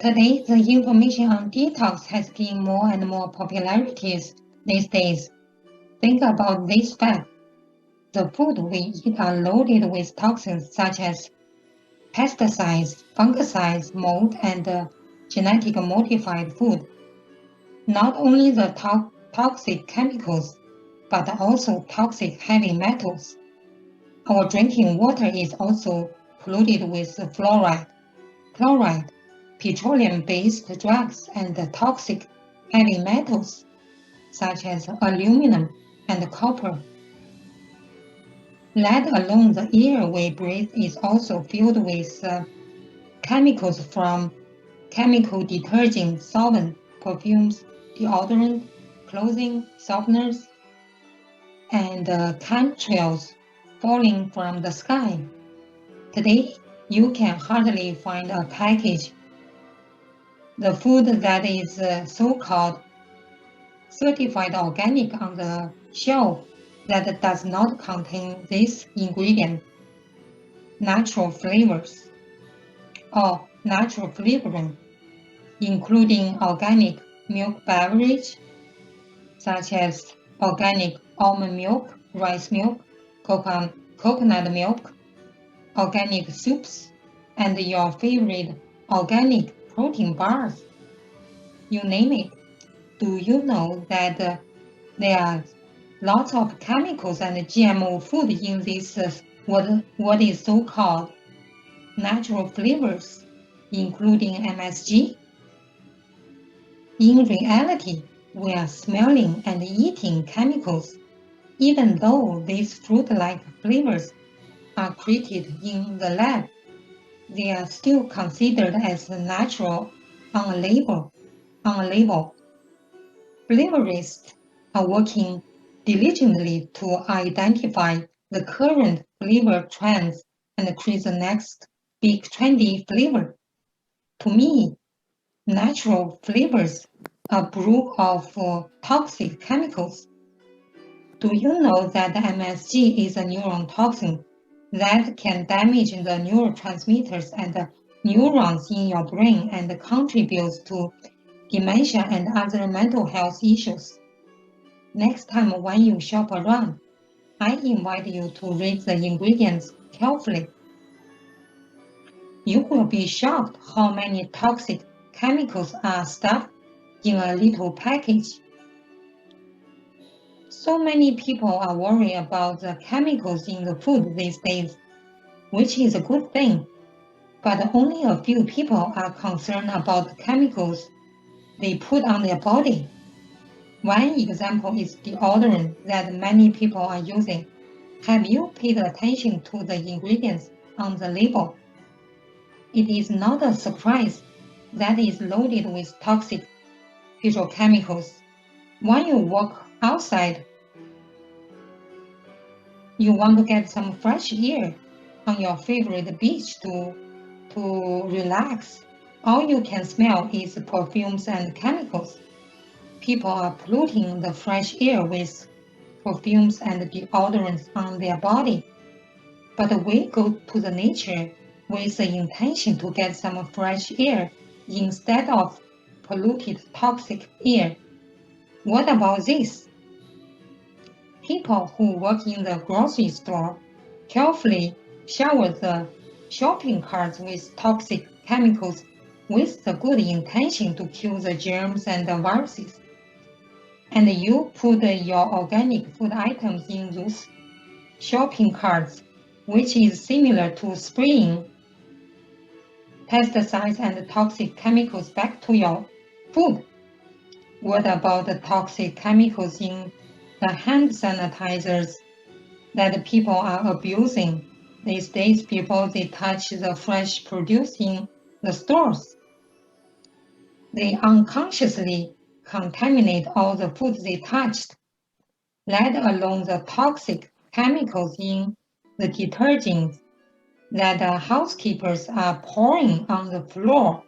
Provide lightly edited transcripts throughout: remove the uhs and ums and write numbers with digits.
Today, the information on detox has gained more and more popularities these days. Think about this fact. The food we eat are loaded with toxins such as pesticides, fungicides, mold, and genetic modified food. Not only the toxic chemicals, but also toxic heavy metals. Our drinking water is also polluted with fluoride, chloride, petroleum-based drugs, and toxic heavy metals such as aluminum and copper. Let alone the air we breathe is also filled with chemicals from chemical detergent, solvent, perfumes, deodorant, clothing, softeners, and chemtrails falling from the sky. Today, you can hardly find a package. The food that is so-called certified organic on the shelf that does not contain this ingredient, natural flavors, or natural flavoring, including organic milk beverage, such as organic almond milk, rice milk, coconut milk, organic soups, and your favorite organic protein bars. You name it. Do you know that there are lots of chemicals and GMO food in this what is so-called natural flavors, including MSG? In reality, we are smelling and eating chemicals, even though these fruit-like flavors are created in the lab. They are still considered as natural on a label. Flavorists are working diligently to identify the current flavor trends and create the next big trendy flavor. To me, natural flavors are brew of toxic chemicals. Do you know that MSG is a neurotoxin that can damage the neurotransmitters and the neurons in your brain and contributes to dementia and other mental health issues? Next time when you shop around, I invite you to read the ingredients carefully. You will be shocked how many toxic chemicals are stuffed in a little package. So many people are worried about the chemicals in the food these days, which is a good thing. But only a few people are concerned about the chemicals they put on their body. One example is deodorant that many people are using. Have you paid attention to the ingredients on the label? It is not a surprise that it is loaded with toxic petrochemicals. When you walk outside, you want to get some fresh air on your favorite beach to relax. All you can smell is perfumes and chemicals. People are polluting the fresh air with perfumes and deodorants on their body. But we go to the nature with the intention to get some fresh air instead of polluted toxic air. What about this? People who work in the grocery store carefully shower the shopping carts with toxic chemicals with the good intention to kill the germs and the viruses. And you put your organic food items in those shopping carts, which is similar to spraying pesticides and toxic chemicals back to your food. What about the toxic chemicals in the hand sanitizers that people are abusing these days before they touch the fresh produce in the stores? They unconsciously contaminate all the food they touched, let alone the toxic chemicals in the detergents that the housekeepers are pouring on the floor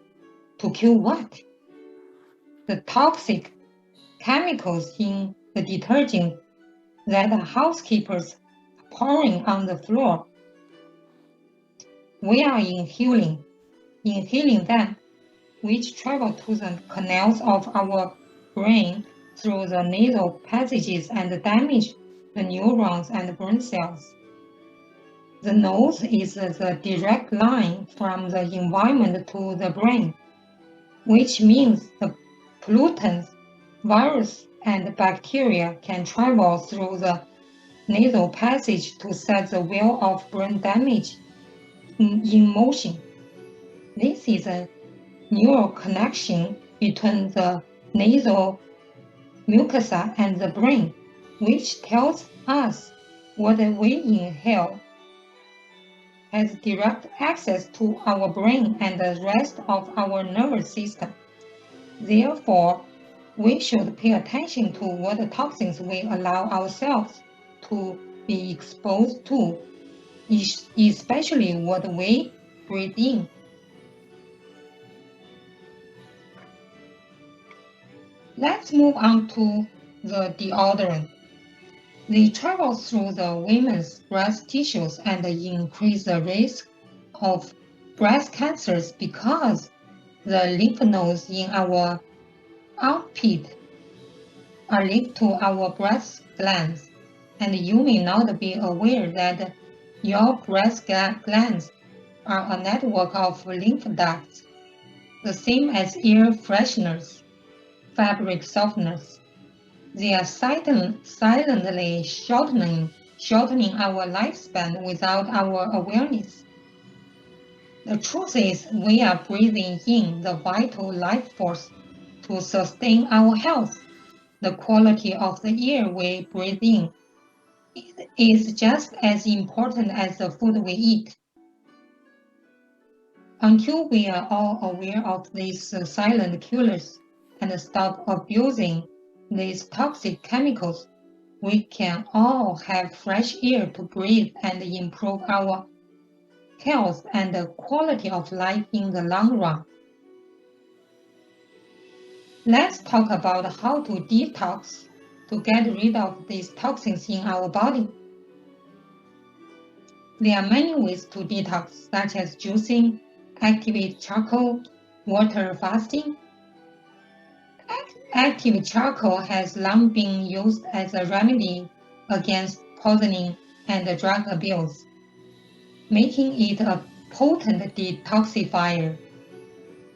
to kill what? The toxic chemicals in the detergent that the housekeepers are pouring on the floor. We are inhaling them. which travel to the canals of our brain through the nasal passages and damage the neurons and brain cells. The nose is the direct line from the environment to the brain, which means the pollutants, virus, and bacteria can travel through the nasal passage to set the wheel of brain damage in motion. This is a neural connection between the nasal mucosa and the brain, which tells us what we inhale has direct access to our brain and the rest of our nervous system. Therefore, we should pay attention to what toxins we allow ourselves to be exposed to, especially what we breathe in. Let's move on to the deodorant. They travel through the women's breast tissues and increase the risk of breast cancers because the lymph nodes in our armpit are linked to our breast glands, and you may not be aware that your breast glands are a network of lymph ducts, the same as air fresheners, fabric softeners. They are silently shortening our lifespan without our awareness. The truth is, we are breathing in the vital life force to sustain our health. The quality of the air we breathe in is just as important as the food we eat. Until we are all aware of these silent killers and stop abusing these toxic chemicals, we can all have fresh air to breathe and improve our health and the quality of life in the long run. Let's talk about how to detox to get rid of these toxins in our body. There are many ways to detox, such as juicing, activate charcoal, water fasting. Active charcoal has long been used as a remedy against poisoning and drug abuse, making it a potent detoxifier.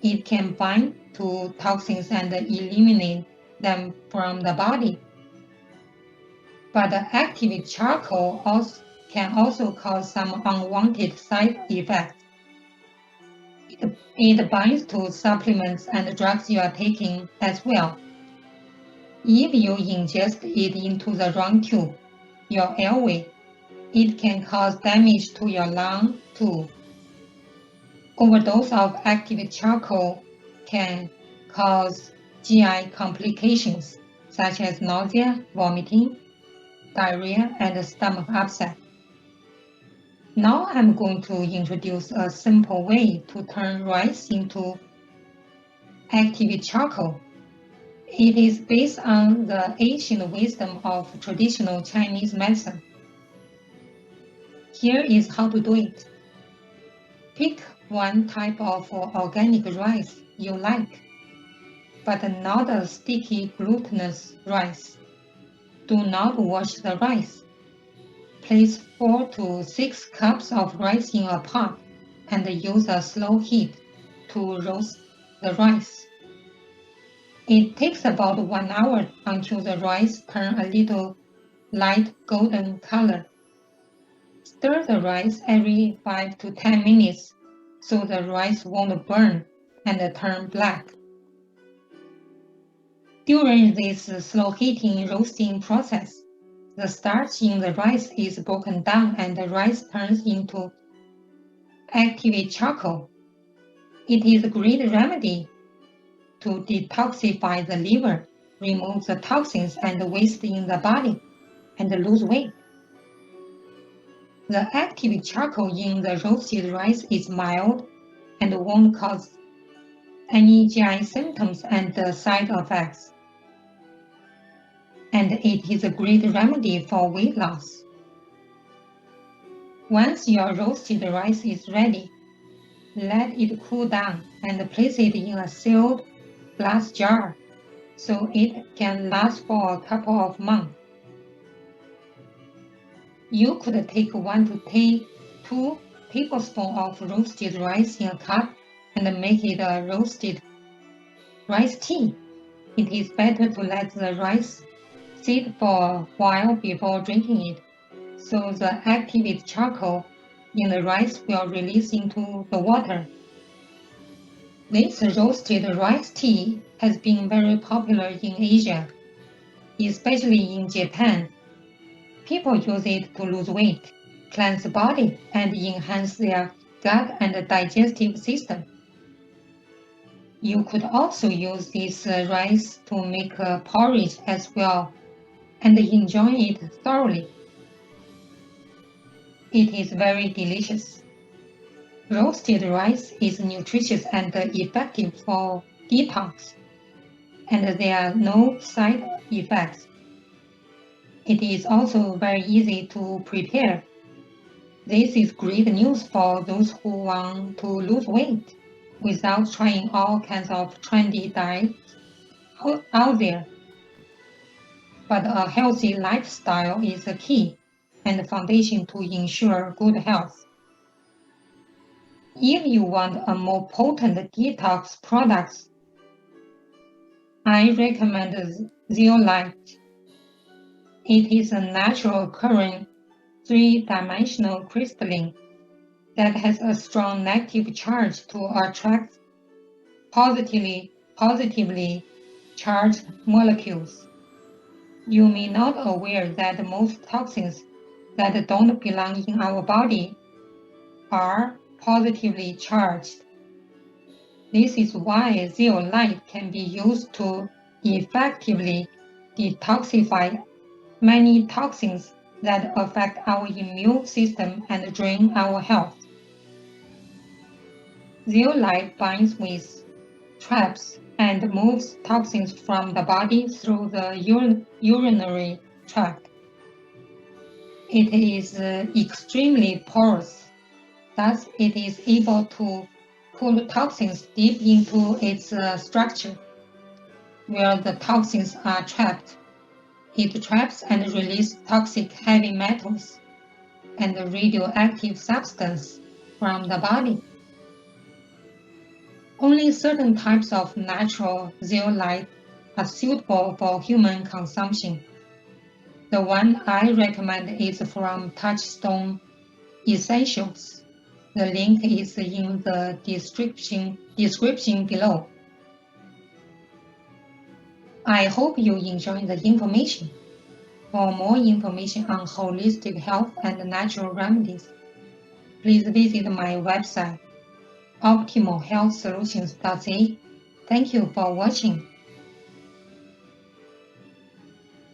It can bind to toxins and eliminate them from the body. But active charcoal can also cause some unwanted side effects. It binds to supplements and drugs you are taking as well. If you ingest it into the wrong tube, your airway, it can cause damage to your lung too. Overdose of active charcoal can cause GI complications such as nausea, vomiting, diarrhea, and stomach upset. Now I'm going to introduce a simple way to turn rice into active charcoal. It is based on the ancient wisdom of traditional Chinese medicine. Here is how to do it. Pick one type of organic rice you like, but not a sticky glutinous rice. Do not wash the rice. Place 4 to 6 cups of rice in a pot and use a slow heat to roast the rice. It takes about 1 hour until the rice turns a little light golden color. Stir the rice every 5 to 10 minutes so the rice won't burn and turn black. During this slow heating roasting process, the starch in the rice is broken down and the rice turns into active charcoal. It is a great remedy to detoxify the liver, remove the toxins and waste in the body, and lose weight. The active charcoal in the roasted rice is mild and won't cause any GI symptoms and side effects. And it is a great remedy for weight loss. Once your roasted rice is ready, let it cool down and place it in a sealed glass jar so it can last for a couple of months. You could take 1 to 2 tablespoons of roasted rice in a cup and make it a roasted rice tea. It is better to let the rice sit for a while before drinking it, so the activated charcoal in the rice will release into the water. This roasted rice tea has been very popular in Asia, especially in Japan. People use it to lose weight, cleanse the body, and enhance their gut and digestive system. You could also use this rice to make porridge as well and enjoy it thoroughly. It is very delicious. Roasted rice is nutritious and effective for detox, and there are no side effects. It is also very easy to prepare. This is great news for those who want to lose weight without trying all kinds of trendy diets out there. But a healthy lifestyle is the key and the foundation to ensure good health. If you want a more potent detox product, I recommend ZEOLITE. It is a natural occurring 3-dimensional crystalline that has a strong negative charge to attract positively charged molecules. You may not be aware that most toxins that don't belong in our body are positively charged. This is why ZEOLITE can be used to effectively detoxify many toxins that affect our immune system and drain our health. ZEOLITE binds with traps and moves toxins from the body through the urinary tract. It is extremely porous, thus it is able to pull toxins deep into its structure. Where the toxins are trapped, it traps and releases toxic heavy metals and radioactive substances from the body. Only certain types of natural zeolite are suitable for human consumption. The one I recommend is from Touchstone Essentials. The link is in the description below. I hope you enjoyed the information. For more information on holistic health and natural remedies, please visit my website, optimalhealthsolutions.ca. Thank you for watching.